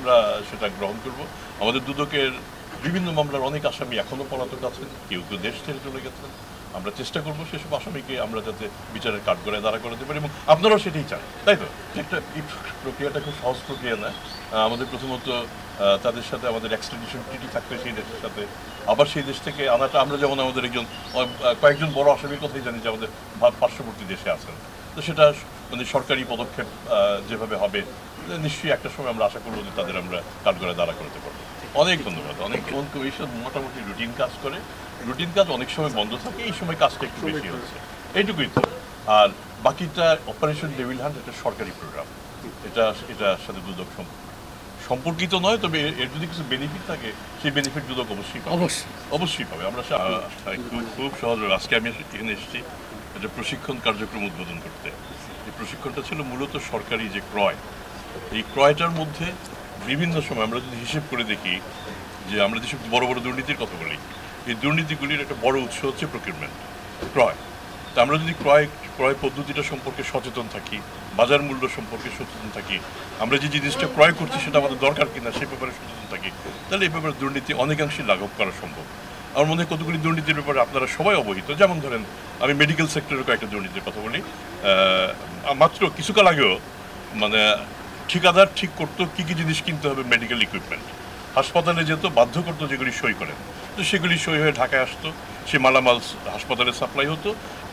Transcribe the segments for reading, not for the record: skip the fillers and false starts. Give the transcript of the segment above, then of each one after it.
আমরা সেটা গ্রহণ করব। আমাদের দুদকের বিভিন্ন মামলার অনেক আসামি এখনো পলাতক আছেন, কেউ কেউ দেশ ছেড়ে চলে গেছেন। আমরা চেষ্টা করবো সেসব আসামিকে আমরা যাতে বিচারের কাঠগড়ায় দাঁড়া করাতে পারি, এবং আপনারাও সেটাই চান, তাই তো? একটা এই প্রক্রিয়াটা খুব সহজ প্রক্রিয়া না। আমাদের প্রথমত তাদের সাথে আমাদের এক্সট্রাডিশন ট্রিটি থাকবে সেই দেশের সাথে, আবার সেই দেশ থেকে আনাটা, আমরা যেমন আমাদের একজন কয়েকজন বড় আসামির কথাই জানি যে আমাদের পার্শ্ববর্তী দেশে আছেন, তো সেটা মানে সরকারি পদক্ষেপ যেভাবে হবে নিশ্চয়ই একটা সময় আমরা আশা করবো যে তাদের আমরা কাঠগড়ায় দাঁড়া করতে পারবো। অনেক ধন্যবাদ। অনেক কমিশন মোটামুটি রুটিন কাজ করে, রুটিন কাজ অনেক সময় বন্ধ থাকে, এই সময় কাজটা একটু বেশি হচ্ছে, এইটুকুই তো। আর বাকিটা অপারেশন ডেভিল হান্ট এটা সরকারি প্রোগ্রাম, এটার সাথে দুদক সম্পর্কিত নয়, তবে এর যদি কিছু বেনিফিট থাকে সেই বেনিফিট দুদক অবশ্যই পাবে, অবশ্যই পাবে। আমরা খুব সহজ। আজকে আমি এখানে এসেছি একটা প্রশিক্ষণ কার্যক্রম উদ্বোধন করতে। এই প্রশিক্ষণটা ছিল মূলত সরকারি যে ক্রয়, এই ক্রয়টার মধ্যে বিভিন্ন সময় আমরা যদি হিসেব করে দেখি যে আমরা যেসব বড় বড় দুর্নীতির কথা বলি, এই দুর্নীতিগুলির একটা বড় উৎস হচ্ছে প্রকিউরমেন্ট, ক্রয়। তা আমরা যদি ক্রয় পদ্ধতিটা সম্পর্কে সচেতন থাকি, বাজার মূল্য সম্পর্কে সচেতন থাকি, আমরা যে জিনিসটা ক্রয় করছি সেটা আমাদের দরকার কিনা সে ব্যাপারে সচেতন থাকি, তাহলে এই ব্যাপারে দুর্নীতি অনেকাংশে লাঘব করা সম্ভব। আমার মনে হয় কতগুলি দুর্নীতির ব্যাপারে আপনারা সবাই অবহিত। যেমন ধরেন, আমি মেডিকেল সেক্টরের কয়েকটা দুর্নীতির কথা বলি। মাত্র কিছুকাল আগেও মানে ঠিকাদার ঠিক করতো কী কী জিনিস কিনতে হবে, মেডিকেল ইকুইপমেন্ট, হাসপাতালে যেত, বাধ্য করতো যেগুলি সই করেন, তো সেগুলি সই হয়ে ঢাকায় আসতো, সে মালামাল হাসপাতালে সাপ্লাই হতো,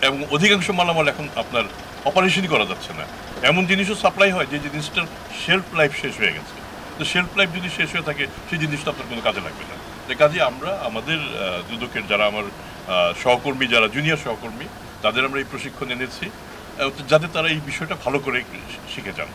এবং অধিকাংশ মালামাল এখন আপনার অপারেশনই করা যাচ্ছে না, এমন জিনিসও সাপ্লাই হয় যে জিনিসটার শেলফ লাইফ শেষ হয়ে গেছে। তো শেলফ লাইফ যদি শেষ হয়ে থাকে সেই জিনিসটা আপনার কোনো কাজে লাগবে না। তাই কাজে আমরা আমাদের দুদকের যারা আমার সহকর্মী, যারা জুনিয়র সহকর্মী, তাদের আমরা এই প্রশিক্ষণ এনেছি যাতে তারা এই বিষয়টা ভালো করে শিখে যান।